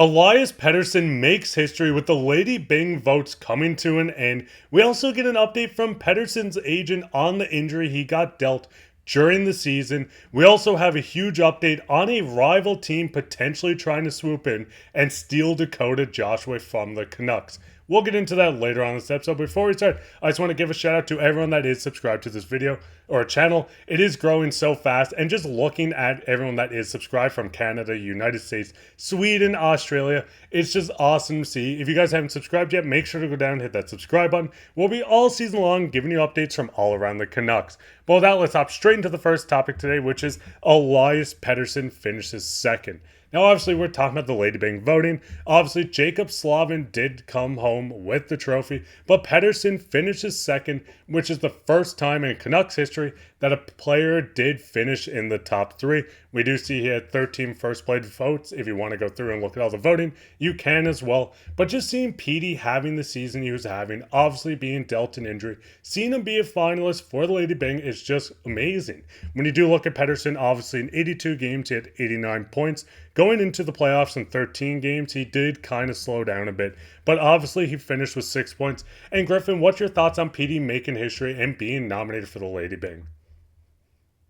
Elias Pettersson makes history with the Lady Byng votes coming to an end. We also get an update from Pettersson's agent on the injury he got dealt during the season. We also have a huge update on a rival team potentially trying to swoop in and steal Dakota Joshua from the Canucks. We'll get into that later on this episode. Before we start, I just want to give a shout out to everyone that is subscribed to this video or channel. It is growing so fast, and just looking at everyone that is subscribed from Canada, United States, Sweden, Australia, it's just awesome to see. If you guys haven't subscribed yet, make sure to go down and hit that subscribe button. We'll be all season long giving you updates from all around the Canucks. But with that, let's hop straight into the first topic today, which is Elias Pettersson finishes second. Now, obviously, we're talking about the Lady Byng voting. Obviously, Jacob Slavin did come home with the trophy, but Pettersson finishes second, which is the first time in Canucks history that a player did finish in the top three. We do see he had 13 first place votes. If you want to go through and look at all the voting, you can as well. But just seeing Petey having the season he was having, obviously being dealt an injury, seeing him be a finalist for the Lady Byng is just amazing. When you do look at Pettersson, obviously in 82 games, he had 89 points. Going into the playoffs in 13 games, he did kind of slow down a bit, but obviously he finished with 6 points. And Griffin, what's your thoughts on Petey making history and being nominated for the Lady Byng?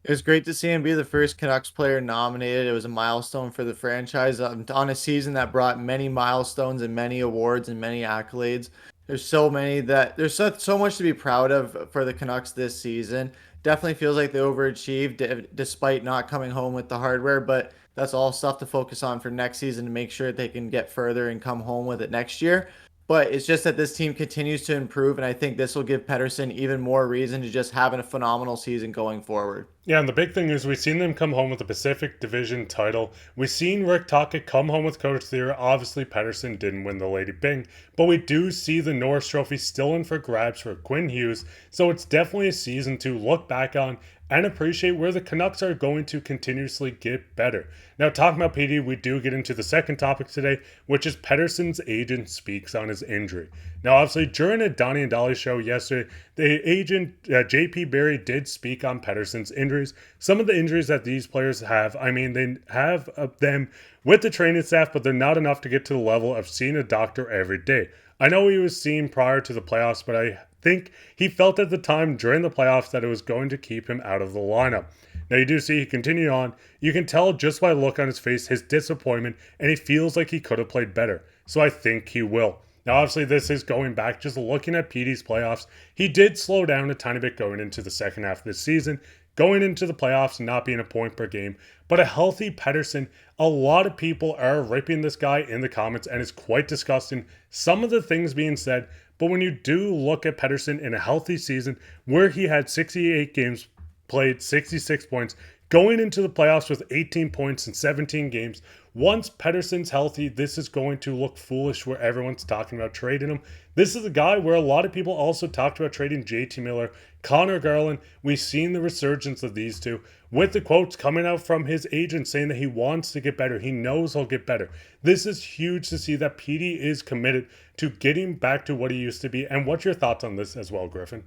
It was great to see him be the first Canucks player nominated. It was a milestone for the franchise on a season that brought many milestones and many awards and many accolades. There's so much to be proud of for the Canucks this season. Definitely feels like they overachieved despite not coming home with the hardware, but that's all stuff to focus on for next season to make sure they can get further and come home with it next year. But it's just that this team continues to improve, and I think this will give Pettersson even more reason to just having a phenomenal season going forward. Yeah, and the big thing is we've seen them come home with the Pacific Division title. We've seen Rick Tocchet come home with Coach Theory. Obviously, Pettersson didn't win the Lady Byng, but we do see the Norris Trophy still in for grabs for Quinn Hughes. So it's definitely a season to look back on and appreciate where the Canucks are going to continuously get better. Now, talking about Petey, we do get into the second topic today, which is Pettersson's agent speaks on his injury. Now, obviously, during a Donnie and Dolly show yesterday, the agent, J.P. Barry, did speak on Pettersson's injuries. Some of the injuries that these players have, I mean, they have them with the training staff, but they're not enough to get to the level of seeing a doctor every day. I know he was seen prior to the playoffs, but I think he felt at the time during the playoffs that it was going to keep him out of the lineup. Now you do see he continued on. You can tell just by the look on his face, his disappointment, and he feels like he could have played better. So I think he will. Now obviously this is going back, just looking at Petey's playoffs. He did slow down a tiny bit going into the second half of this season, going into the playoffs and not being a point per game. But a healthy Pettersson, a lot of people are ripping this guy in the comments, and it's quite disgusting. Some of the things being said, but when you do look at Pettersson in a healthy season where he had 68 games played, 66 points, going into the playoffs with 18 points in 17 games, once Pettersson's healthy, this is going to look foolish where everyone's talking about trading him. This is a guy where a lot of people also talked about trading JT Miller, Connor Garland. We've seen the resurgence of these two with the quotes coming out from his agent saying that he wants to get better. He knows he'll get better. This is huge to see that Petey is committed to getting back to what he used to be. And what's your thoughts on this as well, Griffin?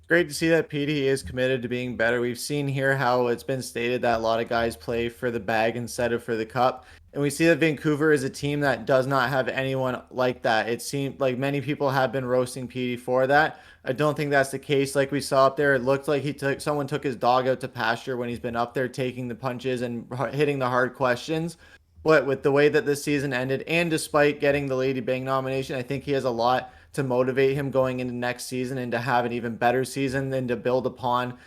Great to see that Petey is committed to being better. We've seen here how it's been stated that a lot of guys play for the bag instead of for the cup. And we see that Vancouver is a team that does not have anyone like that. It seemed like many people have been roasting Petey for that. I don't think that's the case. Like we saw up there, it looked like someone took his dog out to pasture when he's been up there taking the punches and hitting the hard questions. But with the way that this season ended, and despite getting the Lady Byng nomination, I think he has a lot to motivate him going into next season and to have an even better season than to build upon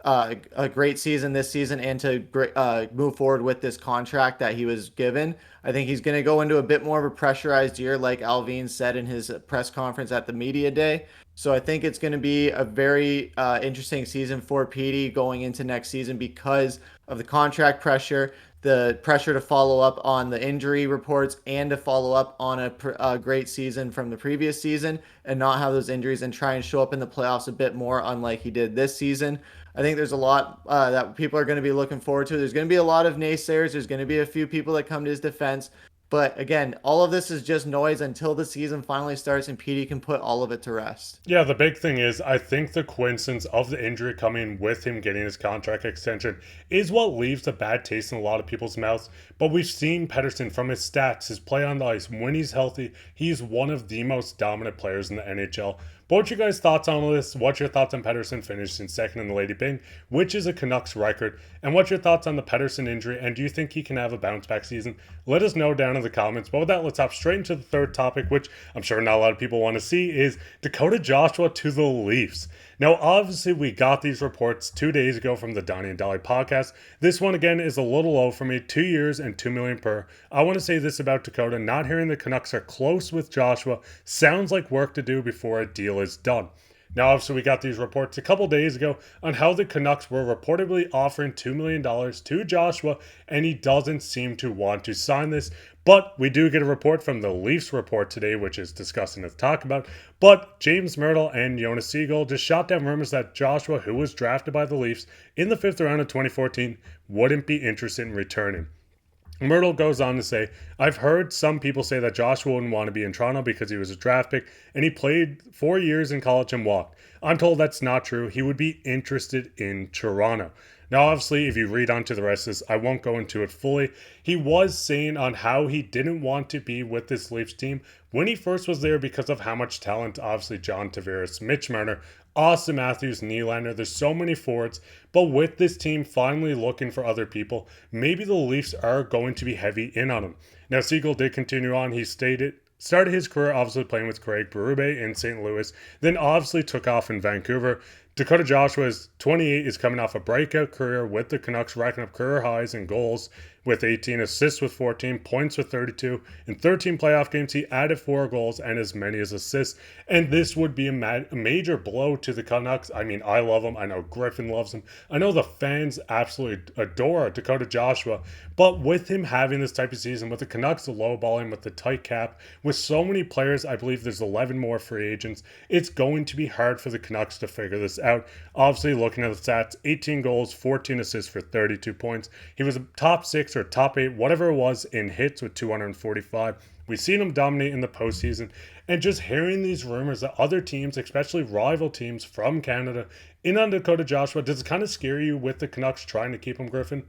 a great season this season and to move forward with this contract that he was given. I think he's going to go into a bit more of a pressurized year, like Allvin said in his press conference at the media day. So I think it's going to be a very interesting season for Petey going into next season because of the contract pressure, the pressure to follow up on the injury reports and to follow up on a great season from the previous season and not have those injuries and try and show up in the playoffs a bit more, unlike he did this season. I think there's a lot that people are going to be looking forward to. There's going to be a lot of naysayers. There's going to be a few people that come to his defense. But again, all of this is just noise until the season finally starts and Petey can put all of it to rest. Yeah, the big thing is, I think the coincidence of the injury coming with him getting his contract extension is what leaves a bad taste in a lot of people's mouths. But we've seen Pettersson from his stats, his play on the ice, when he's healthy, he's one of the most dominant players in the NHL. But what's your guys' thoughts on all this? What's your thoughts on Pettersson finishing second in the Lady Byng, which is a Canucks record? And what's your thoughts on the Pettersson injury? And do you think he can have a bounce back season? Let us know down in the comments. But with that, let's hop straight into the third topic, which I'm sure not a lot of people want to see, is Dakota Joshua to the Leafs. Now, obviously, we got these reports 2 days ago from the Donnie and Dolly podcast. This one, again, is a little low for me. 2 years and $2 million per. I want to say this about Dakota. Not hearing the Canucks are close with Joshua sounds like work to do before a deal is done. Now, obviously, we got these reports a couple days ago on how the Canucks were reportedly offering $2 million to Joshua, and he doesn't seem to want to sign this. But we do get a report from the Leafs report today, which is disgusting to talk about. But James Myrtle and Jonas Siegel just shot down rumors that Joshua, who was drafted by the Leafs in the 5th round of 2014, wouldn't be interested in returning. Myrtle goes on to say, I've heard some people say that Joshua wouldn't want to be in Toronto because he was a draft pick and he played 4 years in college and walked. I'm told that's not true. He would be interested in Toronto. Now, obviously, if you read on to the rest of this, I won't go into it fully. He was saying on how he didn't want to be with this Leafs team when he first was there because of how much talent, obviously, John Tavares, Mitch Marner, Austin Matthews, Nylander. There's so many forwards. But with this team finally looking for other people, maybe the Leafs are going to be heavy in on him. Now, Siegel did continue on. He started his career obviously playing with Craig Berube in St. Louis, then obviously took off in Vancouver. Dakota Joshua is 28, is coming off a breakout career with the Canucks, racking up career highs in goals with 18, assists with 14, points with 32. In 13 playoff games, he added 4 goals and as many as assists. And this would be a major blow to the Canucks. I mean, I love him. I know Griffin loves him. I know the fans absolutely adore Dakota Joshua. But with him having this type of season, with the Canucks lowballing, with the tight cap, with so many players, I believe there's 11 more free agents, it's going to be hard for the Canucks to figure this out. Obviously, looking at the stats, 18 goals, 14 assists for 32 points. He was a top 6 or top 8, whatever it was, in hits with 245. We've seen him dominate in the postseason. And just hearing these rumors that other teams, especially rival teams from Canada, in on Dakota Joshua, does it kind of scare you with the Canucks trying to keep him, Griffin?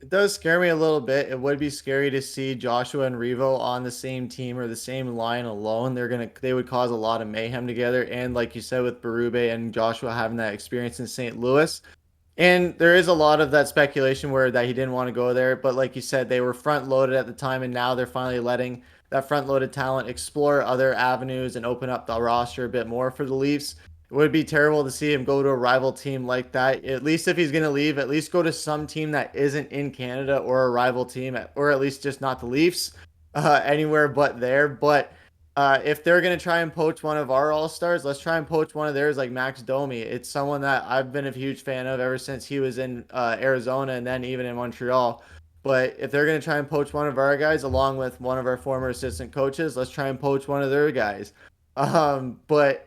It does scare me a little bit. It would be scary to see Joshua and Revo on the same team or the same line alone. They would cause a lot of mayhem together. And like you said, with Berube and Joshua having that experience in St. Louis. And there is a lot of that speculation where that he didn't want to go there. But like you said, they were front loaded at the time, and now they're finally letting that front loaded talent explore other avenues and open up the roster a bit more for the Leafs. It would be terrible to see him go to a rival team like that. At least if he's going to leave, at least go to some team that isn't in Canada or a rival team, or at least just not the Leafs, anywhere but there. But if they're going to try and poach one of our all-stars, let's try and poach one of theirs like Max Domi. It's someone that I've been a huge fan of ever since he was in Arizona and then even in Montreal. But if they're going to try and poach one of our guys along with one of our former assistant coaches, let's try and poach one of their guys. But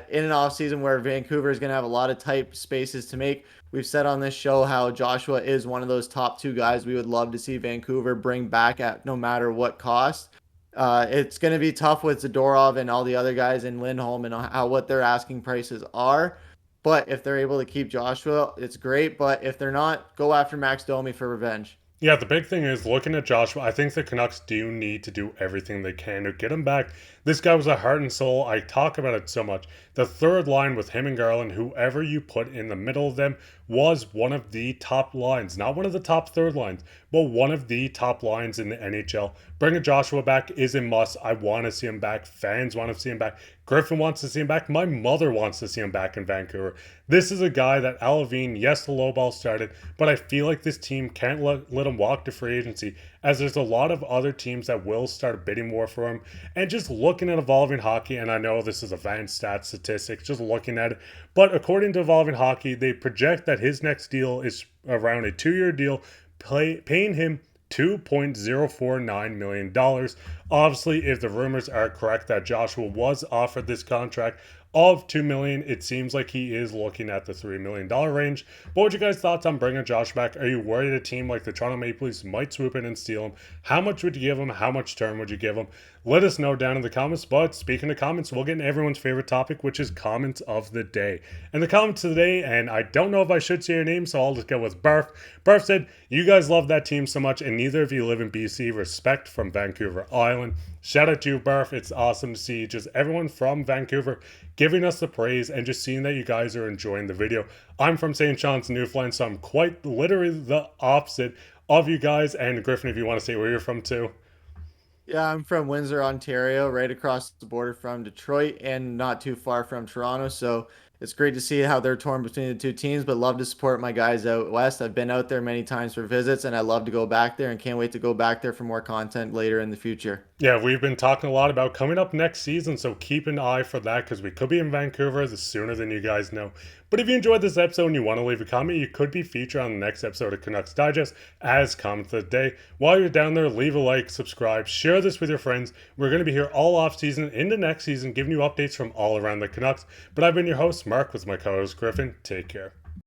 in an off season where Vancouver is going to have a lot of tight spaces to make, we've said on this show how Joshua is one of those top 2 guys we would love to see Vancouver bring back at no matter what cost. It's going to be tough with Zadorov and all the other guys in Lindholm and what their asking prices are. But if they're able to keep Joshua, it's great. But if they're not, go after Max Domi for revenge. Yeah, the big thing is looking at Joshua, I think the Canucks do need to do everything they can to get him back. This guy was a heart and soul. I talk about it so much. The third line with him and Garland, whoever you put in the middle of them, was one of the top lines. Not one of the top third lines, but one of the top lines in the NHL. Bringing Joshua back is a must. I want to see him back. Fans want to see him back. Griffin wants to see him back. My mother wants to see him back in Vancouver. This is a guy that Allvin, yes, the low ball started, but I feel like this team can't let him walk to free agency, as there's a lot of other teams that will start bidding more for him. And just looking at Evolving Hockey, and I know this is advanced stat statistics, just looking at it, but according to Evolving Hockey, they project that his next deal is around a 2-year deal, paying him $2.049 million. Obviously, if the rumors are correct that Joshua was offered this contract, of $2 million. It seems like he is looking at the $3 million range. What would you guys' thoughts on bringing Josh back? Are you worried a team like the Toronto Maple Leafs might swoop in and steal him? How much would you give him? How much term would you give him? Let us know down in the comments. But speaking of comments, we'll get into everyone's favorite topic, which is comments of the day. And the comments today, and I don't know if I should say your name, so I'll just go with Barf. Barf said, you guys love that team so much, and neither of you live in BC. Respect from Vancouver Island. Shout out to you, Barf. It's awesome to see just everyone from Vancouver giving us the praise and just seeing that you guys are enjoying the video. I'm from St. John's, Newfoundland, so I'm quite literally the opposite of you guys. And Griffin, if you want to say where you're from too. Yeah, I'm from Windsor, Ontario, right across the border from Detroit and not too far from Toronto. So it's great to see how they're torn between the two teams, but love to support my guys out west. I've been out there many times for visits, and I love to go back there and can't wait to go back there for more content later in the future. Yeah, we've been talking a lot about coming up next season, so keep an eye for that because we could be in Vancouver the sooner than you guys know. But if you enjoyed this episode and you want to leave a comment, you could be featured on the next episode of Canucks Digest as comment of the day. While you're down there, leave a like, subscribe, share this with your friends. We're going to be here all off season into next season, giving you updates from all around the Canucks. But I've been your host, Mark, with my co-host Griffin. Take care.